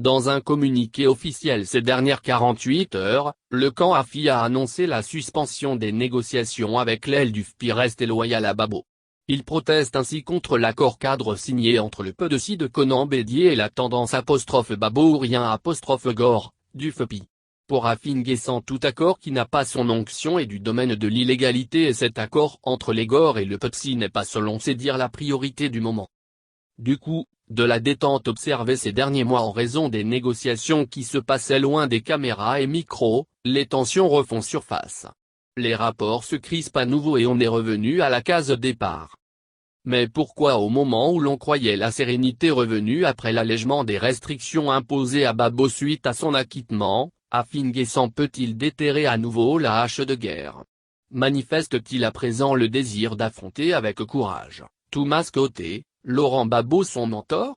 Dans un communiqué officiel ces dernières 48 heures, le camp AFI a annoncé la suspension des négociations avec l'aile du FPI restée loyale à Babo. Il proteste ainsi contre l'accord cadre signé entre le PDC de Conan Bédier et la tendance _Babourien_Gore, du FPI. Pour Afi N'Guessan, tout accord qui n'a pas son onction est du domaine de l'illégalité et cet accord entre les Gore et le PDC n'est pas selon ses dires la priorité du moment. Du coup, de la détente observée ces derniers mois en raison des négociations qui se passaient loin des caméras et micros, les tensions refont surface. Les rapports se crispent à nouveau et on est revenu à la case départ. Mais pourquoi au moment où l'on croyait la sérénité revenue après l'allègement des restrictions imposées à Babo suite à son acquittement, Afi N'Guessan peut-il déterrer à nouveau la hache de guerre? Manifeste-t-il à présent le désir d'affronter avec courage, tout masque ôté, Laurent Babo son mentor?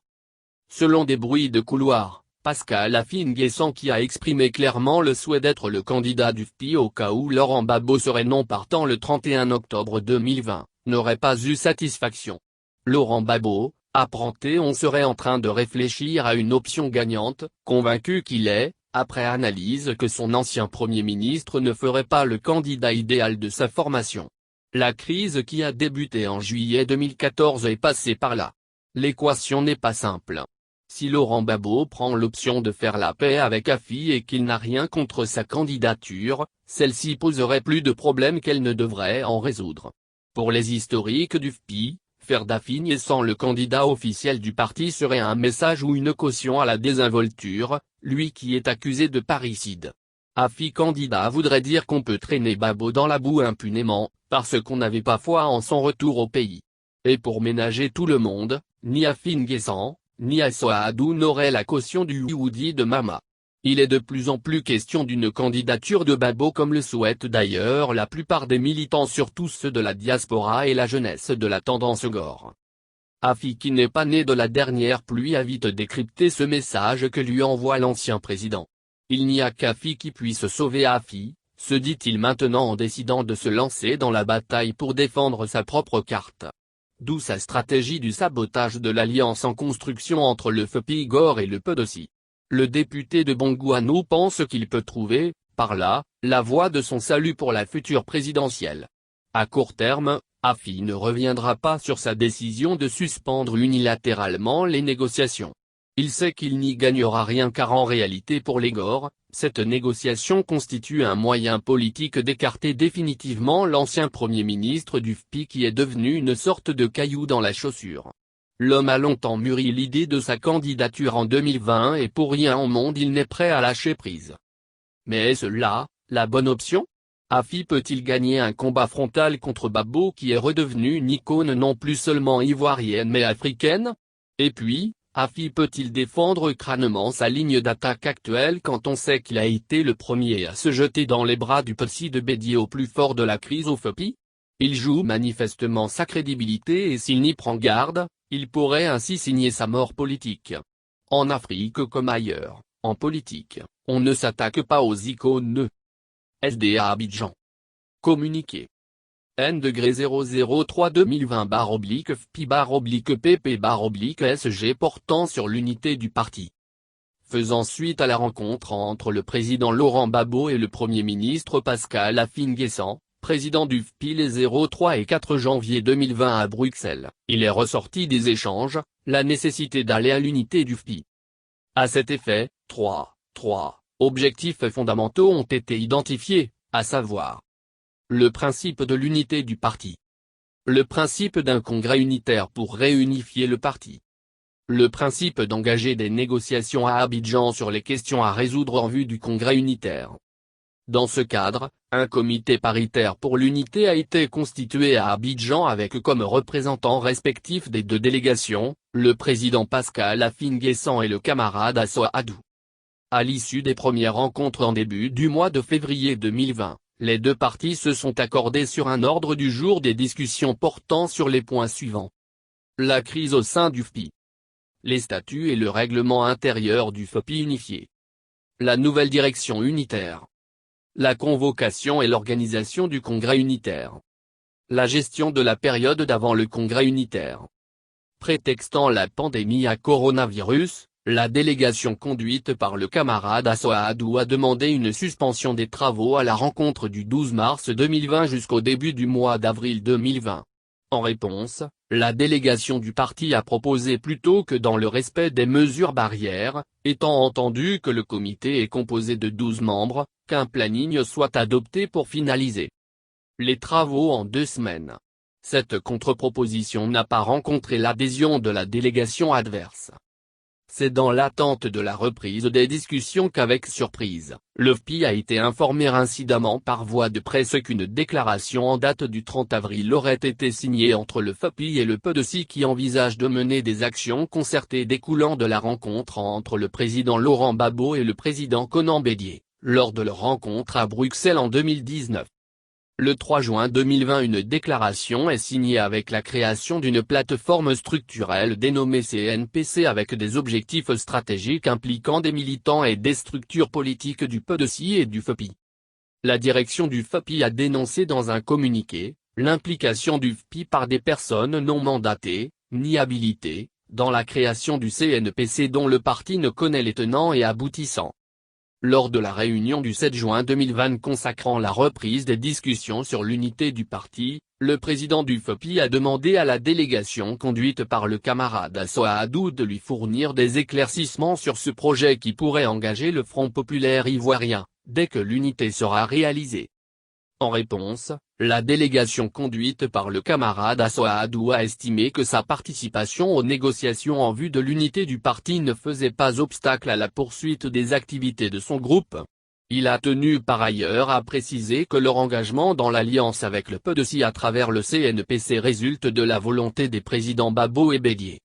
Selon des bruits de couloir, Pascal Afi N'Guessan qui a exprimé clairement le souhait d'être le candidat du FPI au cas où Laurent Babo serait non partant le 31 octobre 2020, n'aurait pas eu satisfaction. Laurent Babo, apprenti, on serait en train de réfléchir à une option gagnante, convaincu qu'il est, après analyse que son ancien Premier ministre ne ferait pas le candidat idéal de sa formation. La crise qui a débuté en juillet 2014 est passée par là. L'équation n'est pas simple. Si Laurent Babo prend l'option de faire la paix avec Afi et qu'il n'a rien contre sa candidature, celle-ci poserait plus de problèmes qu'elle ne devrait en résoudre. Pour les historiques du FPI, faire d'Afi N'Guessan le candidat officiel du parti serait un message ou une caution à la désinvolture, lui qui est accusé de parricide. Afi candidat voudrait dire qu'on peut traîner Babo dans la boue impunément, parce qu'on n'avait pas foi en son retour au pays. Et pour ménager tout le monde, ni Afi N'Guessan, ni Assoa Adou n'auraient la caution du Woody de Mama. Il est de plus en plus question d'une candidature de Babo comme le souhaitent d'ailleurs la plupart des militants, surtout ceux de la diaspora et la jeunesse de la tendance Gore. Afi qui n'est pas né de la dernière pluie a vite décrypté ce message que lui envoie l'ancien président. Il n'y a qu'Afi qui puisse sauver Afi, se dit-il maintenant en décidant de se lancer dans la bataille pour défendre sa propre carte. D'où sa stratégie du sabotage de l'alliance en construction entre le FPI Gore et le PDC. Le député de Bongouanou pense qu'il peut trouver, par là, la voie de son salut pour la future présidentielle. À court terme, Afi ne reviendra pas sur sa décision de suspendre unilatéralement les négociations. Il sait qu'il n'y gagnera rien car en réalité pour les Gore, cette négociation constitue un moyen politique d'écarter définitivement l'ancien Premier ministre du FPI qui est devenu une sorte de caillou dans la chaussure. L'homme a longtemps mûri l'idée de sa candidature en 2020 et pour rien au monde il n'est prêt à lâcher prise. Mais est-ce là, la bonne option? Afi peut-il gagner un combat frontal contre Babo qui est redevenu une icône non plus seulement ivoirienne mais africaine? Et puis, Afi peut-il défendre crânement sa ligne d'attaque actuelle quand on sait qu'il a été le premier à se jeter dans les bras du PDC de Bédier au plus fort de la crise au FPI? Il joue manifestement sa crédibilité et s'il n'y prend garde, il pourrait ainsi signer sa mort politique. En Afrique comme ailleurs, en politique, on ne s'attaque pas aux icônes. SDA Abidjan. Communiqué. N-003-2020-FPI/PP/SG portant sur l'unité du parti. Faisant suite à la rencontre entre le président Laurent Babo et le Premier ministre Pascal Afi N'Guessan, président du FPI les 03 et 4 janvier 2020 à Bruxelles, il est ressorti des échanges, la nécessité d'aller à l'unité du FPI. À cet effet, trois objectifs fondamentaux ont été identifiés, à savoir le principe de l'unité du parti, le principe d'un congrès unitaire pour réunifier le parti, le principe d'engager des négociations à Abidjan sur les questions à résoudre en vue du congrès unitaire. Dans ce cadre, un comité paritaire pour l'unité a été constitué à Abidjan avec comme représentants respectifs des deux délégations, le président Pascal Afi N'Guessan et le camarade Assoa Adou. À l'issue des premières rencontres en début du mois de février 2020, les deux partis se sont accordés sur un ordre du jour des discussions portant sur les points suivants. La crise au sein du FPI. Les statuts et le règlement intérieur du FPI unifié. La nouvelle direction unitaire. La convocation et l'organisation du congrès unitaire. La gestion de la période d'avant le congrès unitaire. Prétextant la pandémie à coronavirus, la délégation conduite par le camarade Assoadou a demandé une suspension des travaux à la rencontre du 12 mars 2020 jusqu'au début du mois d'avril 2020. En réponse, la délégation du parti a proposé plutôt que dans le respect des mesures barrières, étant entendu que le comité est composé de 12 membres, qu'un planning soit adopté pour finaliser les travaux en 2 semaines. Cette contre-proposition n'a pas rencontré l'adhésion de la délégation adverse. C'est dans l'attente de la reprise des discussions qu'avec surprise, le FPI a été informé incidemment par voie de presse qu'une déclaration en date du 30 avril aurait été signée entre le FPI et le PDC qui envisage de mener des actions concertées découlant de la rencontre entre le président Laurent Gbagbo et le président Konan Bédié, lors de leur rencontre à Bruxelles en 2019. Le 3 juin 2020 une déclaration est signée avec la création d'une plateforme structurelle dénommée CNPC avec des objectifs stratégiques impliquant des militants et des structures politiques du PDC et du FPI. La direction du FPI a dénoncé dans un communiqué, l'implication du FPI par des personnes non mandatées, ni habilitées, dans la création du CNPC dont le parti ne connaît les tenants et aboutissants. Lors de la réunion du 7 juin 2020 consacrant la reprise des discussions sur l'unité du parti, le président du FPI a demandé à la délégation conduite par le camarade Assoadou de lui fournir des éclaircissements sur ce projet qui pourrait engager le Front populaire ivoirien, dès que l'unité sera réalisée. En réponse, la délégation conduite par le camarade Assoadou a estimé que sa participation aux négociations en vue de l'unité du parti ne faisait pas obstacle à la poursuite des activités de son groupe. Il a tenu par ailleurs à préciser que leur engagement dans l'alliance avec le PDC à travers le CNPC résulte de la volonté des présidents Gbagbo et Bédié.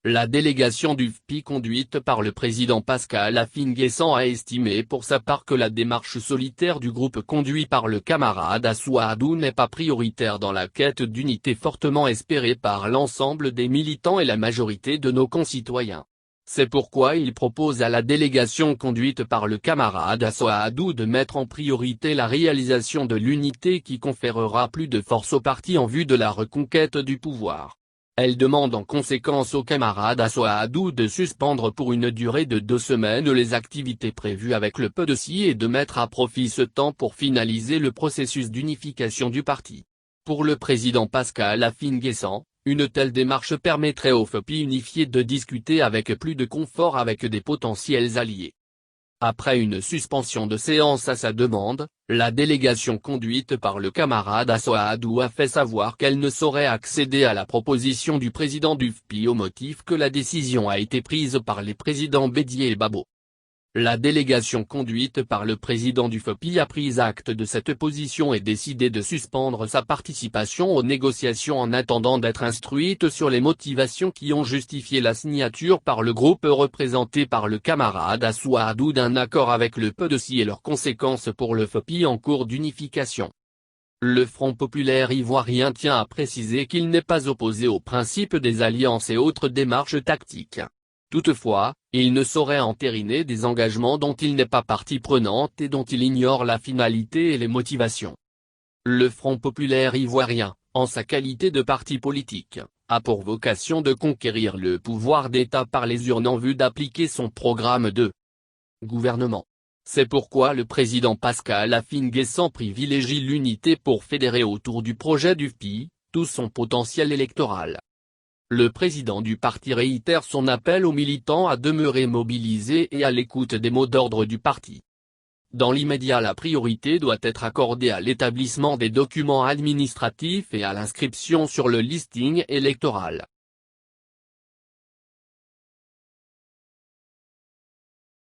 La délégation du FPI conduite par le président Pascal Affi-N'Guessan a estimé pour sa part que la démarche solitaire du groupe conduit par le camarade Assoadou n'est pas prioritaire dans la quête d'unité fortement espérée par l'ensemble des militants et la majorité de nos concitoyens. C'est pourquoi il propose à la délégation conduite par le camarade Assoadou de mettre en priorité la réalisation de l'unité qui conférera plus de force au parti en vue de la reconquête du pouvoir. Elle demande en conséquence au camarade Assoadou de suspendre pour une durée de 2 semaines les activités prévues avec le PDC et de mettre à profit ce temps pour finaliser le processus d'unification du parti. Pour le président Pascal Affi-N'Guessan, une telle démarche permettrait au FPI unifié de discuter avec plus de confort avec des potentiels alliés. Après une suspension de séance à sa demande, la délégation conduite par le camarade Assoadou a fait savoir qu'elle ne saurait accéder à la proposition du président du FPI au motif que la décision a été prise par les présidents Bédié et Gbagbo. La délégation conduite par le président du FPI a pris acte de cette position et décidé de suspendre sa participation aux négociations en attendant d'être instruite sur les motivations qui ont justifié la signature par le groupe représenté par le camarade Assoadou d'un accord avec le PDC et leurs conséquences pour le FPI en cours d'unification. Le Front populaire ivoirien tient à préciser qu'il n'est pas opposé au principe des alliances et autres démarches tactiques. Toutefois, il ne saurait entériner des engagements dont il n'est pas partie prenante et dont il ignore la finalité et les motivations. Le Front populaire ivoirien, en sa qualité de parti politique, a pour vocation de conquérir le pouvoir d'État par les urnes en vue d'appliquer son programme de gouvernement. C'est pourquoi le président Pascal Affi-N'Guessan privilégie l'unité pour fédérer autour du projet du FPI, tout son potentiel électoral. Le président du parti réitère son appel aux militants à demeurer mobilisés et à l'écoute des mots d'ordre du parti. Dans l'immédiat, la priorité doit être accordée à l'établissement des documents administratifs et à l'inscription sur le listing électoral.